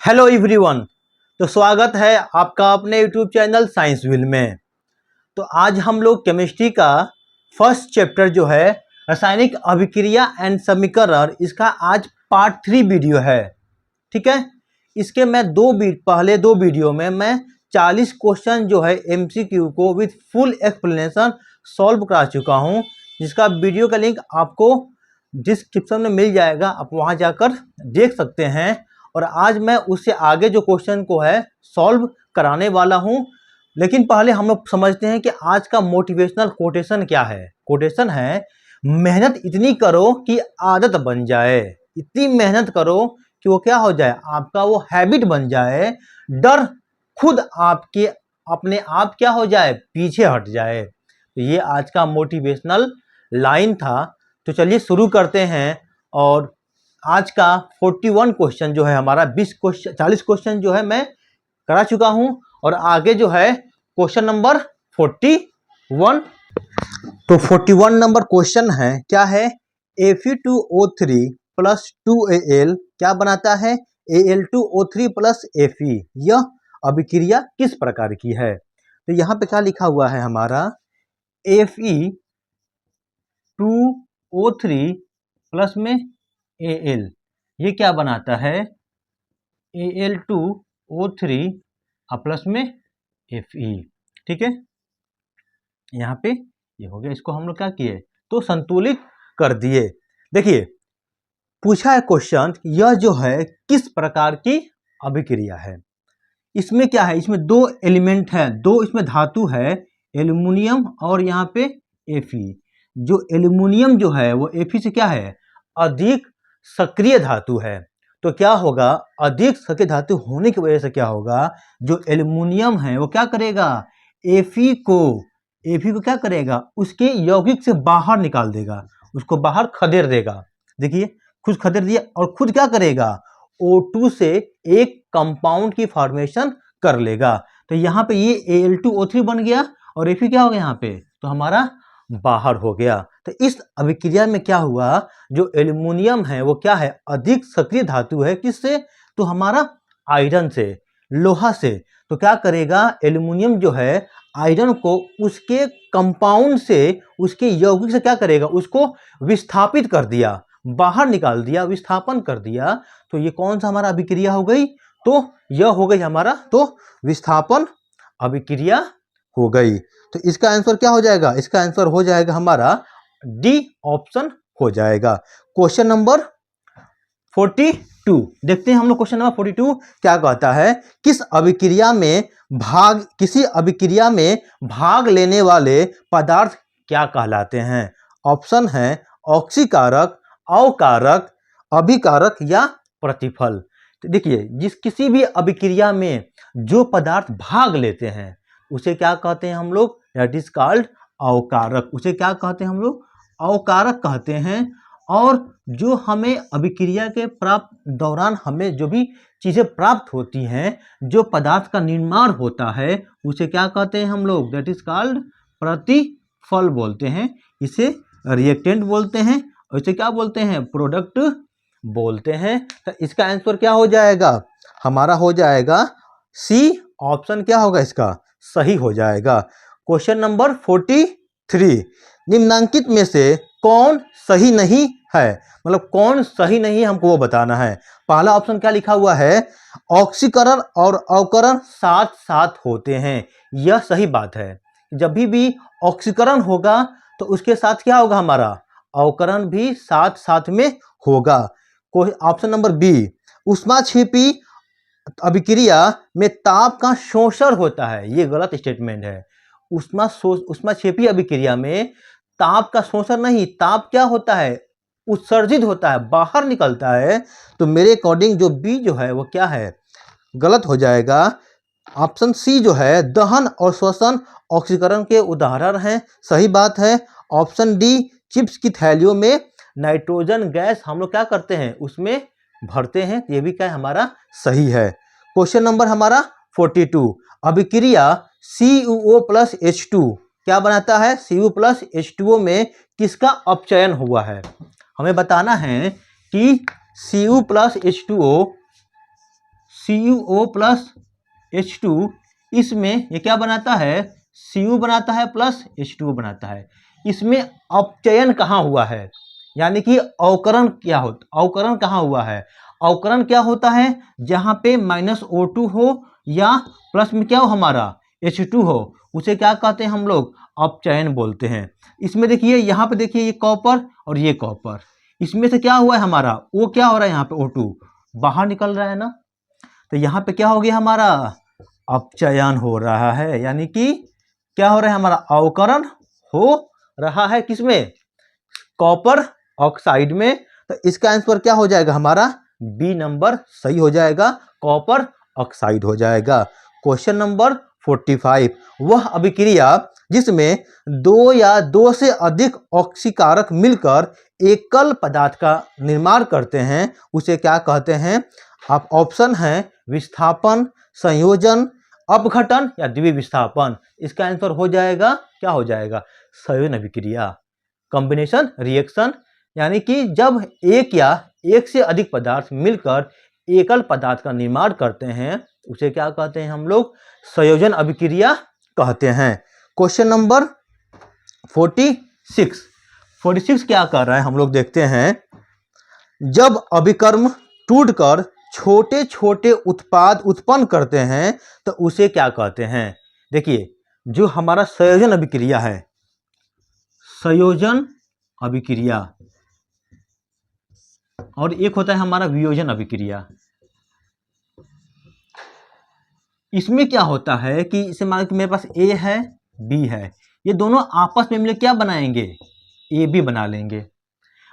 Hello everyone. तो स्वागत है आपका अपने यूट्यूब चैनल साइंस व्हील में। तो आज हम लोग केमिस्ट्री का फर्स्ट चैप्टर जो है रासायनिक अभिक्रिया एंड समीकरण, इसका आज पार्ट 3 वीडियो है। ठीक है, इसके मैं पहले दो वीडियो में मैं 40 क्वेश्चन जो है एमसीक्यू को विद फुल एक्सप्लेनेशन सॉल्व करा चुका हूँ, जिसका वीडियो का लिंक आपको डिस्क्रिप्शन में मिल जाएगा, आप वहाँ जाकर देख सकते हैं। और आज मैं उससे आगे जो क्वेश्चन को है सॉल्व कराने वाला हूं। लेकिन पहले हम लोग समझते हैं कि आज का मोटिवेशनल कोटेशन क्या है। कोटेशन है, मेहनत इतनी करो कि आदत बन जाए। इतनी मेहनत करो कि वो क्या हो जाए, आपका वो हैबिट बन जाए। डर खुद आपके अपने आप क्या हो जाए, पीछे हट जाए। तो ये आज का मोटिवेशनल लाइन था। तो चलिए शुरू करते हैं। और आज का 41 क्वेश्चन जो है हमारा 40 क्वेश्चन जो है मैं करा चुका हूं, और आगे जो है क्वेश्चन नंबर 41। तो 41 नंबर क्वेश्चन है, क्या है, Fe2O3 प्लस 2Al क्या बनाता है, Al2O3 प्लस Fe। यह अभिक्रिया किस प्रकार की है। तो यहां पे क्या लिखा हुआ है हमारा, Fe2O3 प्लस में Al, ये क्या बनाता है, Al2O3 प्लस में Fe। ठीक है, यहाँ पे ये हो गया। इसको हम लोग क्या किए, तो संतुलित कर दिए। देखिए पूछा है क्वेश्चन, यह जो है किस प्रकार की अभिक्रिया है। इसमें क्या है, इसमें दो एलिमेंट है, दो इसमें धातु है, एल्युमिनियम और यहाँ पे Fe। जो एल्युमिनियम जो है वो Fe से क्या है, अधिक सक्रिय धातु है। तो क्या होगा, अधिक सक्रिय धातु होने की वजह से क्या होगा, जो एल्युमिनियम है वो क्या करेगा, Fe को क्या करेगा, उसके यौगिक से बाहर निकाल देगा, उसको बाहर खदेड़ देगा। देखिए खुद खदेड़ दिया, और खुद क्या करेगा, O2 से एक कंपाउंड की फॉर्मेशन कर लेगा। तो यहाँ पे ये Al2O3 बन गया और Fe क्या हो गया यहाँ पे, तो हमारा बाहर हो गया। तो इस अभिक्रिया में क्या हुआ, जो एल्युमिनियम है वो क्या है, अधिक सक्रिय धातु है, किससे, तो हमारा आयरन से, लोहा से। तो क्या करेगा, एल्युमिनियम जो है आयरन को उसके कंपाउंड से, उसके यौगिक से क्या करेगा, उसको विस्थापित कर दिया, बाहर निकाल दिया, विस्थापन कर दिया। तो ये कौन सा हमारा अभिक्रिया हो गई, तो यह हो गई हमारा, तो विस्थापन अभिक्रिया हो गई। तो इसका आंसर क्या हो जाएगा, इसका आंसर हो जाएगा हमारा डी ऑप्शन हो जाएगा। क्वेश्चन नंबर 42 देखते हैं हम लोग। क्वेश्चन नंबर 42 क्या कहता है, किसी अभिक्रिया में भाग लेने वाले पदार्थ क्या कहलाते हैं। ऑप्शन है ऑक्सीकारक, अवकारक, अभिकारक या प्रतिफल। तो देखिए किसी भी अभिक्रिया में जो पदार्थ भाग लेते हैं उसे क्या कहते हैं हम लोग, दैट इज कॉल्ड अवकारक। उसे क्या कहते हैं हम लोग, अवकारक कहते हैं। और जो हमें अभिक्रिया के दौरान हमें जो भी चीजें प्राप्त होती हैं, जो पदार्थ का निर्माण होता है, उसे क्या कहते हैं हम लोग, दैट इज कॉल्ड प्रतिफल बोलते हैं। इसे रिएक्टेंट बोलते हैं, और इसे क्या बोलते हैं, प्रोडक्ट बोलते हैं। तो इसका आंसर क्या हो जाएगा, हमारा हो जाएगा सी ऑप्शन, क्या होगा इसका सही हो जाएगा। क्वेश्चन नंबर 43, निम्नांकित में से कौन सही नहीं है, मतलब कौन सही नहीं, हमको वो बताना है। पहला ऑप्शन क्या लिखा हुआ है, ऑक्सीकरण और अवकरण साथ साथ होते हैं। यह सही बात है, जब भी ऑक्सीकरण होगा तो उसके साथ क्या होगा, हमारा अवकरण भी साथ साथ में होगा। ऑप्शन नंबर बी, ऊष्माक्षेपी अभिक्रिया में ताप का शोषण होता है। ये गलत स्टेटमेंट है। ऊष्माक्षेपी अभिक्रिया में ताप का शोषण नहीं, ताप क्या होता है, उत्सर्जित होता है, बाहर निकलता है। तो मेरे अकॉर्डिंग जो बी जो है वो क्या है, गलत हो जाएगा। ऑप्शन सी जो है दहन और श्वसन ऑक्सीकरण के उदाहरण हैं, सही बात है। ऑप्शन डी, चिप्स की थैलियों में नाइट्रोजन गैस हम लोग क्या करते हैं, उसमें भरते हैं, ये भी क्या है, हमारा सही है। क्वेश्चन नंबर हमारा 42, अभिक्रिया CuO प्लस H2 क्या बनाता है, Cu प्लस H2O में किसका अपचयन हुआ है। हमें बताना है कि Cu plus H2O CuO plus H2, इसमें ये क्या बनाता है, Cu बनाता है प्लस H2O बनाता है। इसमें अपचयन कहाँ हुआ है, यानी कि अवकरण क्या होता, अवकरण कहाँ हुआ है, अवकरण क्या होता है, जहाँ पे -O2 हो या प्लस में क्या हो हमारा H2 हो, उसे क्या कहते हैं हम लोग, अपचयन बोलते हैं। इसमें देखिए यहाँ पे देखिए ये कॉपर और ये कॉपर, इसमें से क्या हुआ है हमारा, वो क्या हो रहा है यहाँ पे O2 बाहर निकल रहा है ना, तो यहाँ पे क्या हो गया हमारा, अपचयन हो रहा है, यानी कि क्या हो रहा है हमारा, अवकरण हो रहा है किसमें, कॉपर ऑक्साइड में। तो इसका आंसर क्या हो जाएगा हमारा, बी नंबर सही हो जाएगा, कॉपर ऑक्साइड हो जाएगा। क्वेश्चन नंबर 45, वह अभिक्रिया जिसमें दो या दो से अधिक ऑक्सीकारक मिलकर एकल पदार्थ का निर्माण करते हैं उसे क्या कहते हैं। आप ऑप्शन है विस्थापन, संयोजन, अपघटन या द्विविस्थापन। इसका आंसर हो जाएगा, क्या हो जाएगा, संयोजन अभिक्रिया, कॉम्बिनेशन रिएक्शन, यानी कि जब एक या एक से अधिक पदार्थ मिलकर एकल पदार्थ का निर्माण करते हैं उसे क्या कहते हैं हम लोग, संयोजन अभिक्रिया कहते हैं। क्वेश्चन नंबर 46 क्या कर रहा है हम लोग देखते हैं। जब अभिकर्म टूटकर छोटे छोटे उत्पाद उत्पन्न करते हैं तो उसे क्या कहते हैं। देखिए जो हमारा संयोजन अभिक्रिया है, संयोजन अभिक्रिया, और एक होता है हमारा वियोजन अभिक्रिया। इसमें क्या होता है कि इसे मान कि मेरे पास A है B है, ये दोनों आपस में मिलकर क्या बनाएंगे, AB बना लेंगे।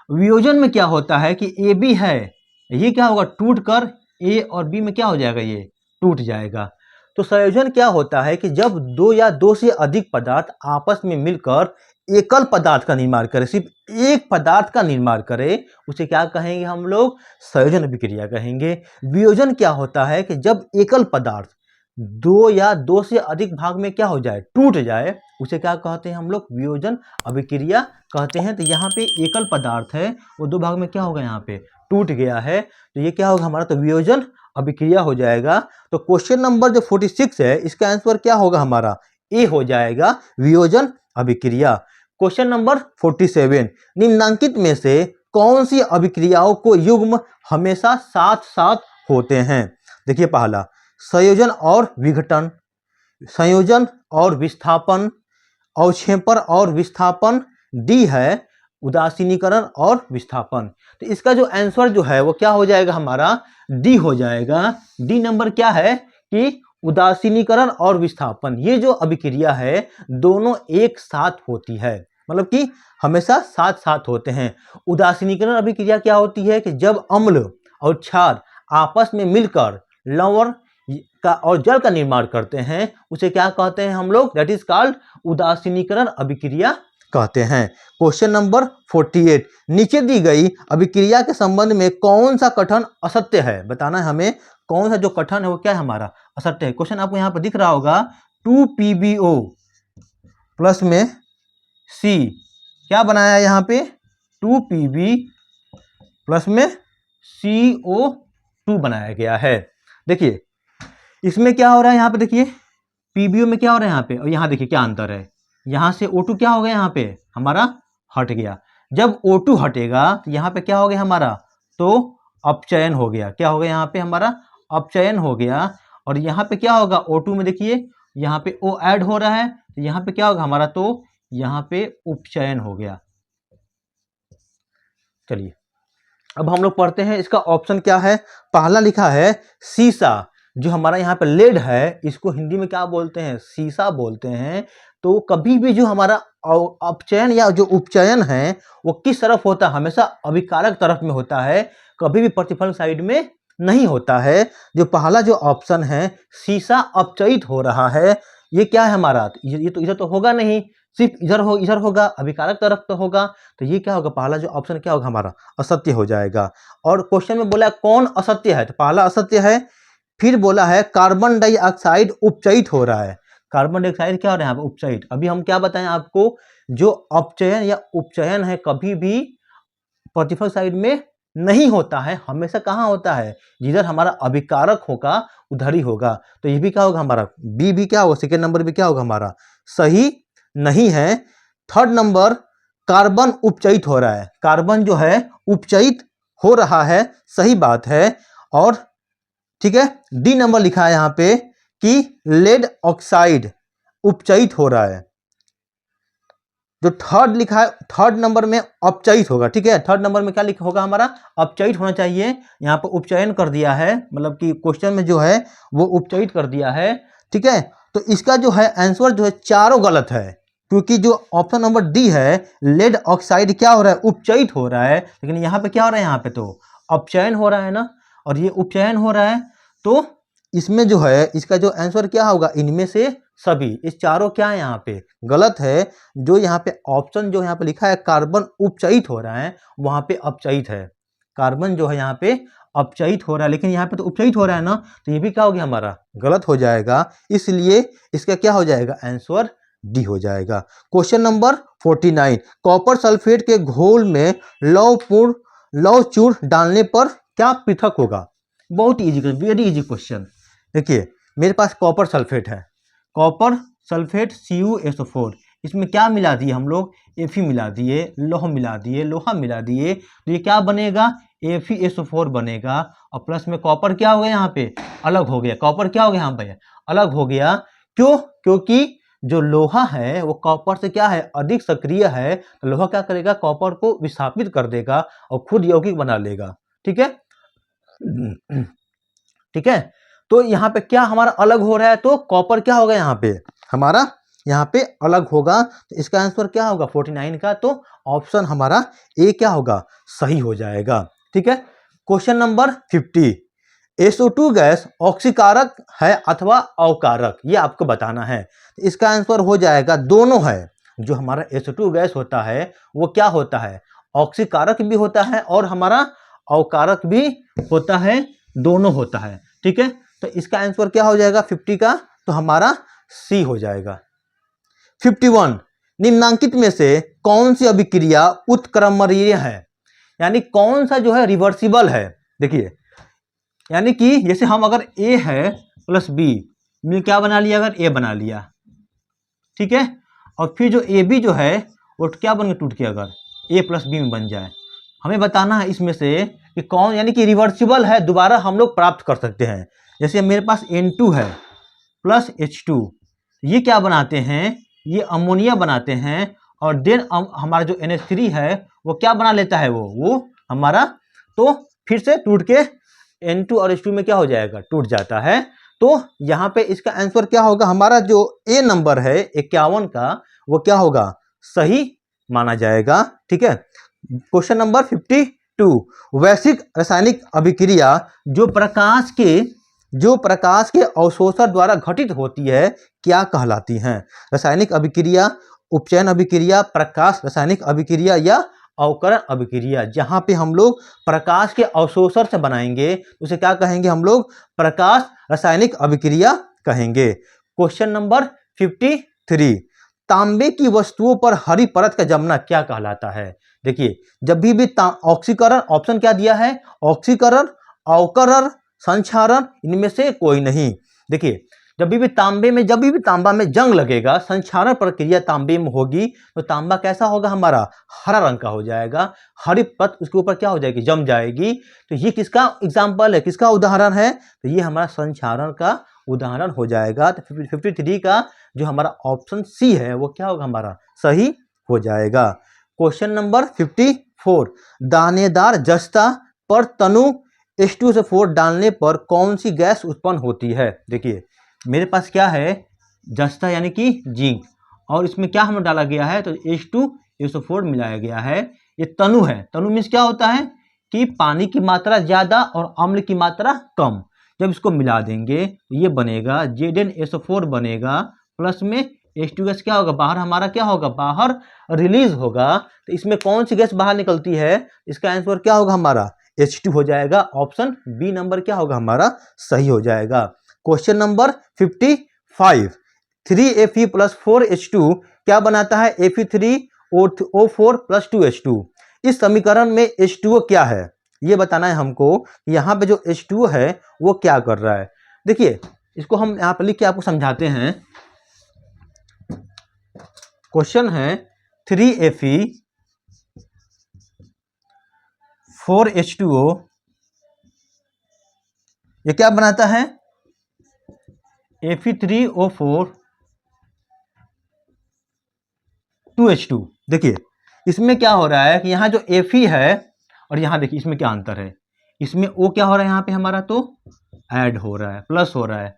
वियोजन में क्या होता है कि AB है, ये क्या होगा, टूट कर A और B में क्या हो जाएगा, ये टूट जाएगा। तो संयोजन क्या होता है कि जब दो या दो से अधिक पदार्थ आपस में मिलकर एकल पदार्थ का निर्माण करे, सिर्फ एक पदार्थ का निर्माण करे, उसे क्या कहेंगे हम लोग, संयोजन अभिक्रिया कहेंगे। वियोजन क्या होता है कि जब एकल पदार्थ दो या दो से अधिक भाग में क्या हो जाए, टूट जाए, उसे क्या कहते हैं हम लोग, वियोजन अभिक्रिया कहते हैं। तो यहाँ पे एकल पदार्थ है वो दो भाग में क्या होगा, यहाँ पे टूट गया है, तो ये क्या होगा हमारा, तो वियोजन अभिक्रिया हो जाएगा। तो क्वेश्चन नंबर जो 46 है इसका आंसर क्या होगा हमारा, ए हो जाएगा, वियोजन अभिक्रिया। क्वेश्चन नंबर 47, निम्नांकित में से कौन सी अभिक्रियाओं को युग्म हमेशा साथ साथ होते हैं। देखिए पहला संयोजन और विघटन, संयोजन और विस्थापन, अवक्षेपण और विस्थापन, डी है उदासीनीकरण और विस्थापन। तो इसका जो आंसर जो है वो क्या हो जाएगा हमारा, डी हो जाएगा। डी नंबर क्या है कि उदासीनीकरण और विस्थापन, ये जो अभिक्रिया है दोनों एक साथ होती है, मतलब कि हमेशा साथ साथ होते हैं। उदासीनीकरण अभिक्रिया क्या होती है कि जब अम्ल और क्षार आपस में मिलकर लवण का और जल का निर्माण करते हैं उसे क्या कहते हैं हम लोग, दैट इज कॉल्ड उदासीनीकरण अभिक्रिया कहते हैं। क्वेश्चन नंबर 48, नीचे दी गई अभिक्रिया के संबंध में कौन सा कथन असत्य है, बताना है हमें कौन सा जो कथन है वो क्या है हमारा, असत्य है। क्वेश्चन आपको यहाँ पर दिख रहा होगा 2PbO प्लस में C, क्या बनाया है यहाँ पे, 2Pb प्लस में CO2 बनाया गया है। देखिए इसमें क्या हो रहा है यहाँ पे, देखिए PbO में क्या हो रहा है यहाँ पे, और यहाँ देखिए क्या अंतर है, यहाँ से O2 क्या हो गया, यहाँ पे हमारा हट गया। जब O2 हटेगा तो यहाँ पे क्या हो गया हमारा, तो अपचयन हो गया, क्या हो गया यहाँ पे हमारा, अपचयन हो गया। और यहाँ पे क्या होगा, O2 में देखिए यहाँ पे O ऐड हो रहा है, तो यहाँ पे क्या होगा हमारा, तो यहाँ पे उपचयन हो गया। चलिए अब हम लोग पढ़ते हैं इसका ऑप्शन क्या है। पहला लिखा है सीसा, जो हमारा यहाँ पे लेड है इसको हिंदी में क्या बोलते हैं, सीसा बोलते हैं। तो कभी भी जो हमारा अपचयन या जो उपचयन है वो किस तरफ होता है, हमेशा अभिकारक तरफ में होता है, कभी भी प्रतिफल साइड में नहीं होता है। जो पहला जो ऑप्शन है सीसा अपचयित हो रहा है, ये क्या है हमारा, ये तो इधर तो होगा नहीं, सिर्फ इधर होगा, अभिकारक तरफ तो होगा, तो ये क्या होगा, पहला जो ऑप्शन क्या होगा हमारा, असत्य हो जाएगा। और क्वेश्चन में बोला कौन असत्य है, तो पहला असत्य है। फिर बोला है कार्बन डाइऑक्साइड उपचयित हो रहा है, कार्बन डाइऑक्साइड क्या हो रहा है उपचयित। अभी हम क्या बताएं आपको, जो अपचयन या उपचयन है कभी भी प्रतिफल साइड में नहीं होता है, हमेशा कहाँ होता है, जिधर हमारा अभिकारक होगा उधर ही होगा। तो ये भी क्या होगा हमारा, बी भी क्या होगा, सेकेंड नंबर भी क्या होगा हमारा, सही नहीं है। थर्ड नंबर, कार्बन उपचयित हो रहा है, कार्बन जो है उपचयित हो रहा है, सही बात है। और ठीक है, डी नंबर लिखा है यहाँ पे कि लेड ऑक्साइड उपचयित हो रहा है। जो थर्ड लिखा है, थर्ड नंबर में अपचयित होगा, ठीक है, थर्ड नंबर में क्या लिखा होगा हमारा, अपचयित होना चाहिए। यहाँ पर उपचयन कर दिया है, मतलब कि क्वेश्चन में जो है वो उपचयित कर दिया है, ठीक है। तो इसका जो है आंसर जो है चारों गलत है, क्योंकि जो ऑप्शन नंबर डी है, लेड ऑक्साइड क्या हो रहा है, उपचयित हो रहा है, लेकिन यहाँ पे क्या हो रहा है, यहाँ पे तो अपचयन हो रहा है ना, और ये उपचयन हो रहा है। तो इसमें जो है इसका जो आंसर क्या होगा, इनमें से सभी, इस चारों क्या है यहाँ पे गलत है। जो यहाँ पे ऑप्शन जो यहाँ पे लिखा है कार्बन उपचयित हो रहा है, वहां पे अपचयित है, कार्बन जो है यहाँ पे अपचयित हो रहा है, लेकिन यहाँ पे तो उपचयित हो रहा है ना, तो ये भी क्या हो गया हमारा, गलत हो जाएगा। इसलिए इसका क्या हो जाएगा, आंसर डी हो जाएगा। क्वेश्चन नंबर 49, कॉपर सल्फेट के घोल में लौह चूर्ण डालने पर क्या पृथक होगा। बहुत इजी, वेरी इजी क्वेश्चन। देखिए मेरे पास कॉपर सल्फेट है, कॉपर सल्फेट CuSO4, इसमें क्या मिला दिए हम लोग, Fe मिला दिए, लौह मिला दिए, लोहा मिला दिए, तो ये क्या बनेगा, FeSO4 बनेगा। और प्लस में कॉपर क्या हो गया यहाँ पे, अलग हो गया, कॉपर क्या हो गया यहाँ पे, अलग हो गया। क्यों, क्योंकि जो लोहा है वो कॉपर से क्या है, अधिक सक्रिय है, तो लोहा क्या करेगा, कॉपर को विस्थापित कर देगा और खुद यौगिक बना लेगा, ठीक है, ठीक है। तो यहाँ पे क्या हमारा अलग हो रहा है, तो कॉपर क्या होगा यहाँ पे हमारा, यहाँ पे अलग होगा। तो इसका आंसर क्या होगा 49 का, तो ऑप्शन हमारा ए क्या होगा, सही हो जाएगा, ठीक है। क्वेश्चन नंबर 50, SO2 गैस ऑक्सीकारक है अथवा अवकारक, ये आपको बताना है। तो इसका आंसर हो जाएगा दोनों है। जो हमारा SO2 गैस होता है वो क्या होता है, ऑक्सीकारक भी होता है और हमारा अवकारक भी होता है, दोनों होता है, ठीक है। तो इसका आंसर क्या हो जाएगा 50 का, तो हमारा सी हो जाएगा। 51, निम्नांकित में से कौन सी अभिक्रिया उत्क्रमणीय है, यानी कौन सा जो है रिवर्सिबल है। देखिए यानी कि जैसे हम अगर A है प्लस B में क्या बना लिया, अगर A बना लिया, ठीक है, और फिर जो AB जो है वो क्या बन के टूट के अगर A प्लस B में बन जाए, हमें बताना है इसमें से कि कौन, यानी कि रिवर्सिबल है, दोबारा हम लोग प्राप्त कर सकते हैं। जैसे मेरे पास N2 है प्लस H2, ये क्या बनाते हैं, ये अमोनिया बनाते हैं, और देन हमारा जो NH3 है वो क्या बना लेता है, वो हमारा तो फिर से टूट के N2 और H2 में क्या हो जाएगा, टूट जाता है। तो यहाँ पे इसका आंसर क्या होगा, हमारा जो ए नंबर है 51 का, वो क्या होगा, सही माना जाएगा, ठीक है। क्वेश्चन नंबर 52, वैश्विक रासायनिक अभिक्रिया जो प्रकाश के अवशोषण द्वारा घटित होती है क्या कहलाती हैं। रासायनिक अभिक्रिया, उपचयन अभिक्रिया, प्रकाश रासायनिक अभिक्रिया या अवकरण अभिक्रिया। जहां पे हम लोग प्रकाश के अवशोषण से बनाएंगे उसे क्या कहेंगे, हम लोग प्रकाश रासायनिक अभिक्रिया कहेंगे। क्वेश्चन नंबर 53, तांबे की वस्तुओं पर हरी परत का जमना क्या कहलाता है। देखिए जब भी ऑक्सीकरण, ऑप्शन क्या दिया है, ऑक्सीकरण, अवकरण, संक्षारण, इनमें से कोई नहीं। देखिए जब भी तांबा में जंग लगेगा, संक्षारण प्रक्रिया तांबे में होगी, तो तांबा कैसा होगा, हमारा हरा रंग का हो जाएगा, हरी परत उसके ऊपर क्या हो जाएगी, जम जाएगी। तो ये किसका एग्जाम्पल है, किसका उदाहरण है, तो ये हमारा संक्षारण का उदाहरण हो जाएगा। तो 53 का जो हमारा ऑप्शन सी है वो क्या होगा, हमारा सही हो जाएगा। क्वेश्चन नंबर 54, दानेदार जस्ता पर तनु H2SO4 डालने पर कौन सी गैस उत्पन्न होती है। देखिए मेरे पास क्या है, जस्ता यानी कि जिंक, और इसमें क्या हमें डाला गया है, तो H2SO4 मिलाया गया है। ये तनु है, तनु मीन्स क्या होता है कि पानी की मात्रा ज्यादा और अम्ल की मात्रा कम। जब इसको मिला देंगे तो ये बनेगा ZnSO4 बनेगा, प्लस में H2 गैस क्या होगा, बाहर हमारा क्या होगा, बाहर रिलीज होगा। तो इसमें कौन सी गैस बाहर निकलती है, इसका आंसर क्या होगा, हमारा H2 हो जाएगा। ऑप्शन बी नंबर क्या होगा, हमारा सही हो जाएगा। Question number 55, 3Fe plus 4H2 क्या बनाता है, Fe3O4 प्लस 2H2। इस समीकरण में H2O क्या है, ये बताना है हमको कि यहाँ पे जो H2O है वो क्या कर रहा है। देखिए इसको हम यहाँ पर लिख के आपको समझाते हैं। क्वेश्चन है 3Fe 4H2O ये क्या बनाता है, Fe3O4 2H2। देखिए इसमें क्या हो रहा है कि यहाँ जो Fe है और यहाँ देखिए इसमें क्या अंतर है, इसमें O क्या हो रहा है, यहाँ पे हमारा तो ऐड हो रहा है, प्लस हो रहा है।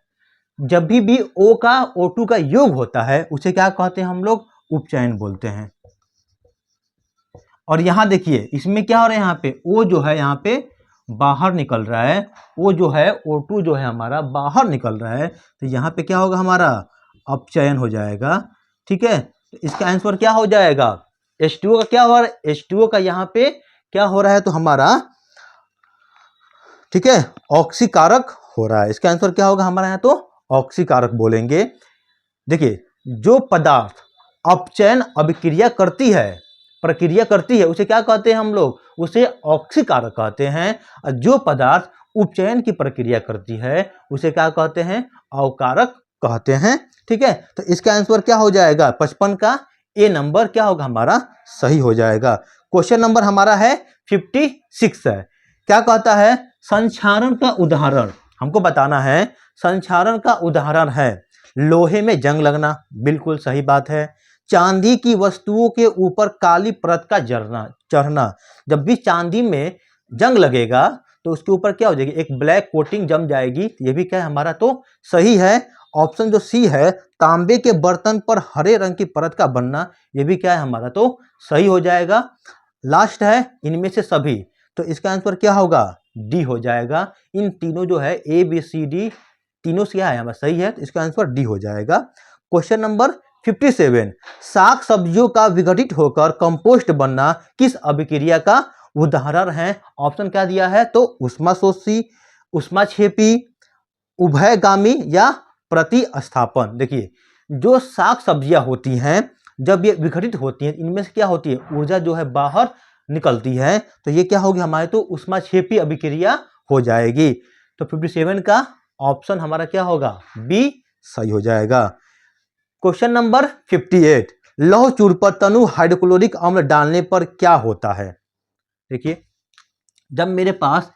जब भी O का O2 का योग होता है उसे क्या कहते हैं हम लोग, उपचयन बोलते हैं। और यहाँ देखिए इसमें क्या हो रहा है, यहाँ पे O जो है यहाँ पे बाहर निकल रहा है, O जो है O2 जो है हमारा बाहर निकल रहा है, तो यहाँ पे क्या होगा, हमारा अपचयन हो जाएगा। ठीक है, तो इसका आंसर क्या हो जाएगा, H2O का क्या हो रहा है, H2O का यहाँ पे क्या हो रहा है, तो हमारा ठीक है ऑक्सीकारक हो रहा है। इसका आंसर क्या होगा हमारा यहाँ तो ऑक्सीकारक बोलेंगे। देखिए जो पदार्थ अपचयन अभिक्रिया करती है, प्रक्रिया करती है, उसे क्या कहते हैं हम लोग, उसे ऑक्सीकारक कहते हैं। और जो पदार्थ उपचयन की प्रक्रिया करती है उसे क्या कहते हैं, अवकारक कहते हैं। ठीक है, तो इसका आंसर क्या हो जाएगा, 55 का ए नंबर क्या होगा हमारा सही हो जाएगा। क्वेश्चन नंबर हमारा है 56 है। क्या कहता है, संक्षारण का उदाहरण हमको बताना है। संक्षारण का उदाहरण है लोहे में जंग लगना, बिल्कुल सही बात है। चांदी की वस्तुओं के ऊपर काली परत का चढ़ना, जब भी चांदी में जंग लगेगा तो उसके ऊपर क्या हो जाएगी, एक ब्लैक कोटिंग जम जाएगी। ये भी क्या है हमारा तो सही है। ऑप्शन जो सी है, तांबे के बर्तन पर हरे रंग की परत का बनना, ये भी क्या है हमारा तो सही हो जाएगा। लास्ट है इनमें से सभी, तो इसका आंसर क्या होगा, डी हो जाएगा। इन तीनों जो है ए बी सी डी तीनों से क्या है हमारा सही है, तो इसका आंसर डी हो जाएगा। क्वेश्चन नंबर 57, साग सब्जियों का विघटित होकर कंपोस्ट बनना किस अभिक्रिया का उदाहरण है। ऑप्शन क्या दिया है, तो उष्माशोषी, उष्माक्षेपी, उभयगामी या प्रतिस्थापन। देखिए जो साग सब्जियां होती हैं जब ये विघटित होती हैं, इनमें से क्या होती है, ऊर्जा जो है बाहर निकलती है, तो ये क्या होगी हमारे तो उष्माक्षेपी अभिक्रिया हो जाएगी। तो 57 का ऑप्शन हमारा क्या होगा, बी सही हो जाएगा। क्वेश्चन नंबर 58, लौह चूर्ण पर तनु हाइड्रोक्लोरिक अम्ल डालने पर क्या होता है। देखिए जब मेरे पास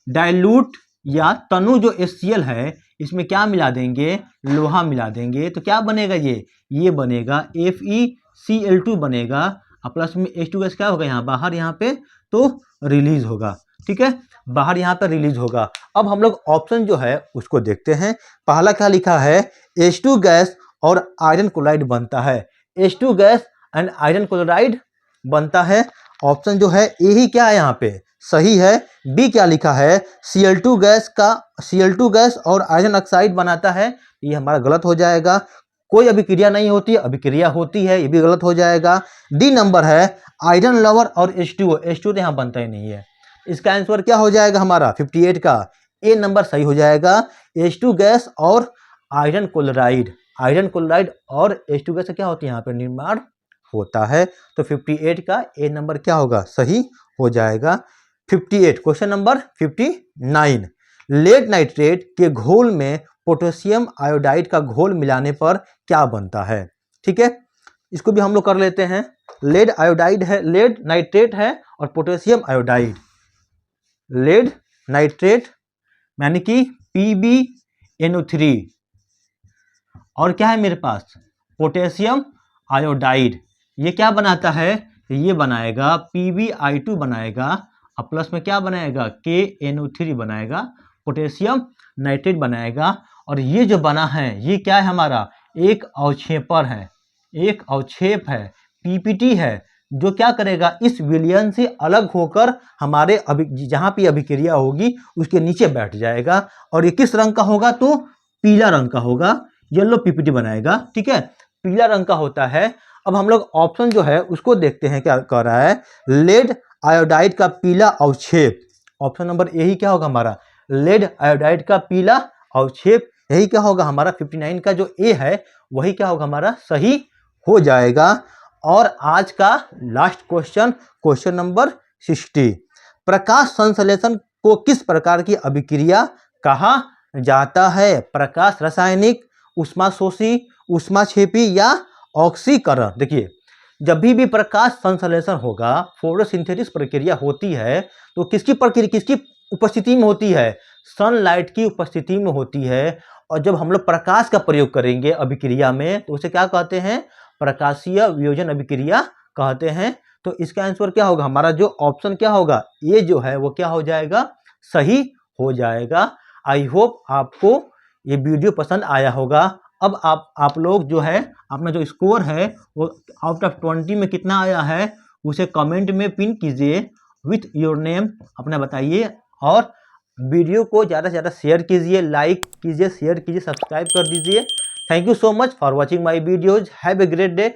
डाइल्यूट या तनु जो HCl है इसमें क्या मिला देंगे, लोहा मिला देंगे, तो क्या बनेगा, ये बनेगा FeCl2 बनेगा, और प्लस में H2 गैस क्या होगा यहाँ बाहर, यहाँ पे तो रिलीज होगा। ठीक है, बाहर यहाँ पर रिलीज होगा। अब हम लोग ऑप्शन जो है उसको देखते हैं। पहला क्या लिखा है, H2 गैस और आयरन क्लोराइड बनता है। H2 gas and iron chloride बनता है। ऑप्शन जो है ए ही क्या है यहाँ पे सही है। बी क्या लिखा है, Cl2 गैस और आयरन ऑक्साइड बनाता है, ये हमारा गलत हो जाएगा। कोई अभिक्रिया नहीं होती, अभिक्रिया होती है, ये भी गलत हो जाएगा। डी नंबर है आयरन लवर और H2O तो यहाँ बनता ही नहीं है। इसका आंसर क्या हो जाएगा हमारा 58 का ए नंबर सही हो जाएगा। H2 गैस और आयरन क्लोराइड और H2 गैस क्या होती है यहाँ पर निर्माण होता है। तो 58 का ए नंबर क्या होगा सही हो जाएगा। 58 क्वेश्चन नंबर 59, लेड नाइट्रेट के घोल में पोटेशियम आयोडाइड का घोल मिलाने पर क्या बनता है। ठीक है, इसको भी हम लोग कर लेते हैं। लेड आयोडाइड है, लेड नाइट्रेट है और पोटेशियम आयोडाइड। लेड नाइट्रेट यानी कि PbNO3 और क्या है मेरे पास पोटेशियम आयोडाइड, ये क्या बनाता है, ये बनाएगा PbI2 बनाएगा और प्लस में क्या बनाएगा KNO3 बनाएगा, पोटेशियम नाइट्रेट बनाएगा। और ये जो बना है ये क्या है हमारा एक अवक्षेपर है, एक अवक्षेप है, PPT है, जो क्या करेगा इस विलयन से अलग होकर हमारे जहाँ पे अभिक्रिया होगी उसके नीचे बैठ जाएगा। और ये किस रंग का होगा, तो पीला रंग का होगा, येलो PPT बनाएगा। ठीक है, पीला रंग का होता है। अब हम लोग ऑप्शन जो है उसको देखते हैं क्या कह रहा है, लेड आयोडाइड का पीला अवक्षेप। ऑप्शन नंबर ए ही क्या होगा हमारा, लेड आयोडाइड का पीला अवक्षेप, यही क्या होगा हमारा 59 का जो ए है वही क्या होगा हमारा सही हो जाएगा। और आज का लास्ट क्वेश्चन, क्वेश्चन नंबर 60, प्रकाश संश्लेषण को किस प्रकार की अभिक्रिया कहा जाता है? प्रकाश रासायनिक, ऊष्माशोषी, ऊष्माक्षेपी या ऑक्सीकरण। देखिए, जब भी प्रकाश संश्लेषण होगा, फोटोसिंथेसिस प्रक्रिया होती है, तो किसकी उपस्थिति में होती है? सनलाइट की उपस्थिति में होती है। और जब हम लोग प्रकाश का प्रयोग करेंगे अभिक्रिया में, तो उसे क्या कहते हैं? प्रकाशीय वियोजन अभिक्रिया कहते हैं। तो इसका आंसर क्या होगा? हमारा जो ऑप्शन क्या होगा, ये जो है वो क्या हो जाएगा? सही हो जाएगा। आई होप आपको ये वीडियो पसंद आया होगा। अब आप लोग जो है अपना जो स्कोर है वो आउट ऑफ 20 में कितना आया है उसे कमेंट में पिन कीजिए विथ योर नेम, अपना बताइए। और वीडियो को ज़्यादा से ज़्यादा शेयर कीजिए, लाइक कीजिए, शेयर कीजिए, सब्सक्राइब कर दीजिए। Thank you so much for watching my videos. Have a great day.